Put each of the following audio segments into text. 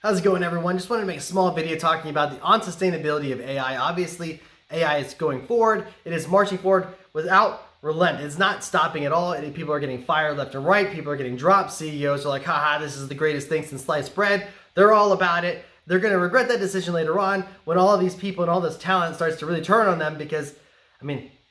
How's it going, everyone? Just wanted to make a small video talking about the unsustainability of AI. Obviously, AI is going forward. It is marching forward without relent. It's not stopping at all. People are getting fired left and right. People are getting dropped. CEOs are like, haha, this is the greatest thing since sliced bread. They're all about it. They're going to regret that decision later on when all of these people and all this talent starts to really turn on them because,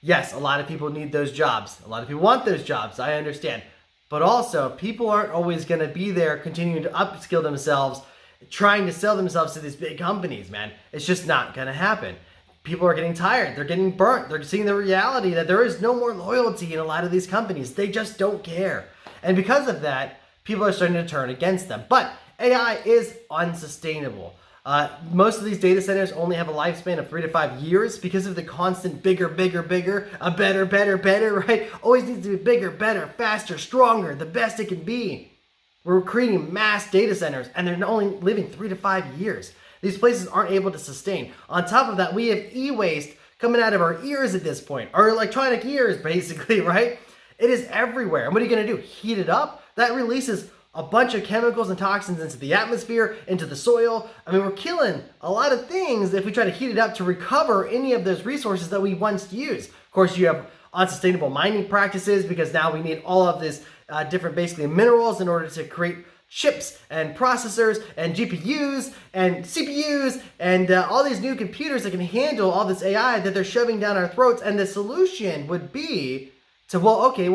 yes, a lot of people need those jobs. A lot of people want those jobs. I understand. But also, people aren't always going to be there continuing to upskill themselves, trying to sell themselves to these big companies, man. It's just not going to happen. People are getting tired. They're getting burnt. They're seeing the reality that there is no more loyalty in a lot of these companies. They just don't care. And because of that, people are starting to turn against them. But AI is unsustainable. Most of these data centers only have a lifespan of 3 to 5 years because of the constant bigger, better, right? Always needs to be bigger, better, faster, stronger, the best it can be. We're creating mass data centers and they're only living 3 to 5 years. These places aren't able to sustain. On top of that, we have e-waste coming out of our ears at this point. Our electronic ears, basically, right? It is everywhere. And what are you going to do? Heat it up? That releases a bunch of chemicals and toxins into the atmosphere, into the soil. We're killing a lot of things if we try to heat it up to recover any of those resources that we once used. Of course, you have unsustainable mining practices because now we need all of this different basically minerals in order to create chips and processors and GPUs and CPUs and all these new computers that can handle all this AI that they're shoving down our throats. And the solution would be to,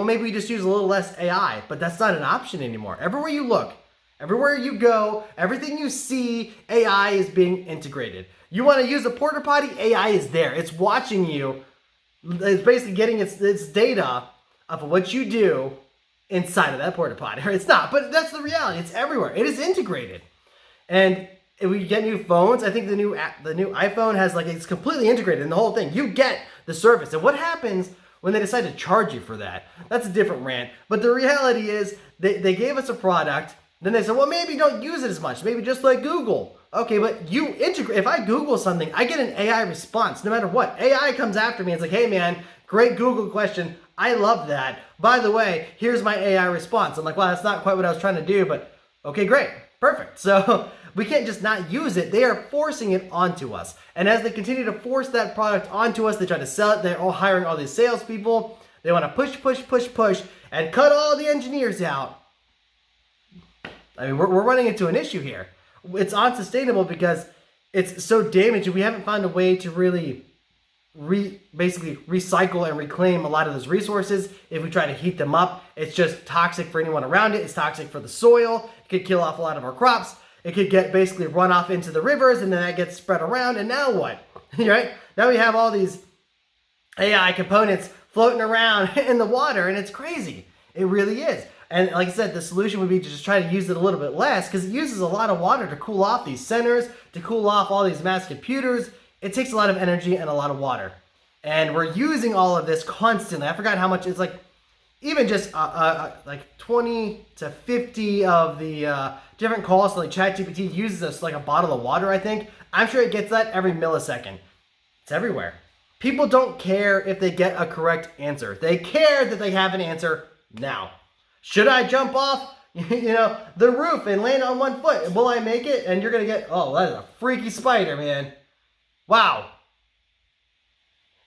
maybe we just use a little less AI, but that's not an option anymore. Everywhere you look, everywhere you go, everything you see, AI is being integrated. You want to use a porta potty? AI is there. It's watching you. It's basically getting its data of what you do inside of that porta potty. It's not, but that's the reality. It's everywhere. It is integrated. And if we get new phones, I think the new iPhone has it's completely integrated in the whole thing. You get the service. And what happens when they decide to charge you for that? That's a different rant. But the reality is they gave us a product. Then they said, well, maybe don't use it as much. Maybe just like Google. Okay, but you integrate. If I Google something, I get an AI response no matter what. AI comes after me. It's like, hey, man, great Google question. I love that. By the way, here's my AI response. I'm like, well, that's not quite what I was trying to do, but okay, great. Perfect. So we can't just not use it. They are forcing it onto us. And as they continue to force that product onto us, they try to sell it. They're all hiring all these salespeople. They want to push, and cut all the engineers out. We're running into an issue here. It's unsustainable because it's so damaging. We haven't found a way to really basically recycle and reclaim a lot of those resources. If we try to heat them up, it's just toxic for anyone around it. It's toxic for the soil. It could kill off a lot of our crops. It could get basically run off into the rivers, and then that gets spread around. And now what? Right? Now we have all these AI components floating around in the water, and it's crazy. It really is. And like I said, the solution would be to just try to use it a little bit less because it uses a lot of water to cool off these centers, to cool off all these mass computers. It takes a lot of energy and a lot of water. And we're using all of this constantly. I forgot how much it's even just 20 to 50 of the different calls. So ChatGPT uses us like a bottle of water, I think. I'm sure it gets that every millisecond. It's everywhere. People don't care if they get a correct answer. They care that they have an answer now. Should I jump off, the roof and land on one foot? Will I make it? And you're going to get, that is a freaky spider, man. Wow.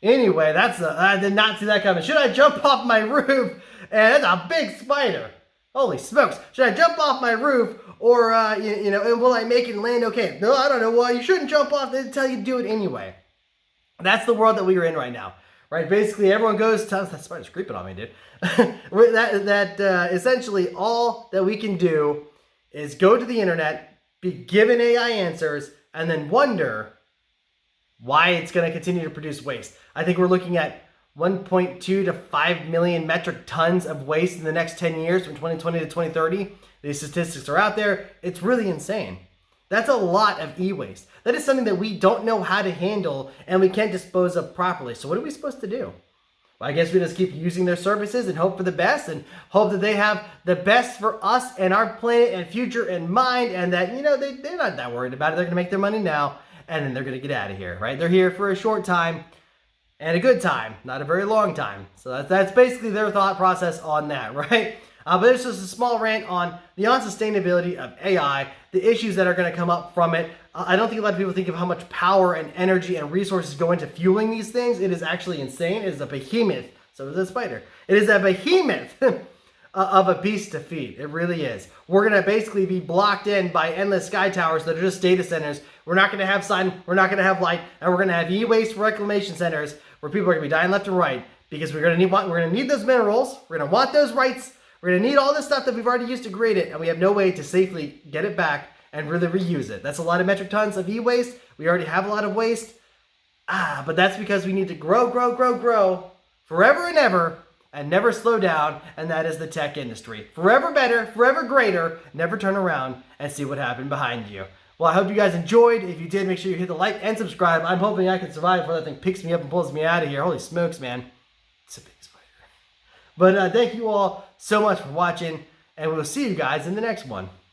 Anyway, I did not see that coming. Should I jump off my roof? And that's a big spider. Holy smokes. Should I jump off my roof or, and will I make it and land okay? No, I don't know. Well, you shouldn't jump off. They tell you to do it anyway. That's the world that we are in right now. Right? Basically, everyone goes, that spider's creeping on me, dude. Essentially all that we can do is go to the internet, be given AI answers, and then wonder why it's going to continue to produce waste. I think we're looking at 1.2 to 5 million metric tons of waste in the next 10 years from 2020 to 2030. These statistics are out there. It's really insane. That's a lot of e-waste. That is something that we don't know how to handle and we can't dispose of properly. So what are we supposed to do? Well, I guess we just keep using their services and hope for the best and hope that they have the best for us and our planet and future in mind and that, they're not that worried about it. They're going to make their money now and then they're going to get out of here, right? They're here for a short time and a good time, not a very long time. So that's basically their thought process on that, right? But there's just a small rant on the unsustainability of AI, the issues that are going to come up from it. I don't think a lot of people think of how much power and energy and resources go into fueling these things. It is actually insane. It is a behemoth. So is a spider. It is a behemoth of a beast to feed. It really is. We're going to basically be blocked in by endless sky towers that are just data centers. We're not going to have sun. We're not going to have light. And we're going to have e-waste reclamation centers where people are going to be dying left and right because we're going to need those minerals. We're going to want those rights. We're going to need all this stuff that we've already used to create it. And we have no way to safely get it back and really reuse it. That's a lot of metric tons of e-waste. We already have a lot of waste. But that's because we need to grow forever and ever and never slow down, and that is the tech industry. Forever better, forever greater, never turn around and see what happened behind you. Well, I hope you guys enjoyed. If you did, make sure you hit the like and subscribe. I'm hoping I can survive before that thing picks me up and pulls me out of here. Holy smokes, man. It's a big spider. But thank you all so much for watching, and we'll see you guys in the next one.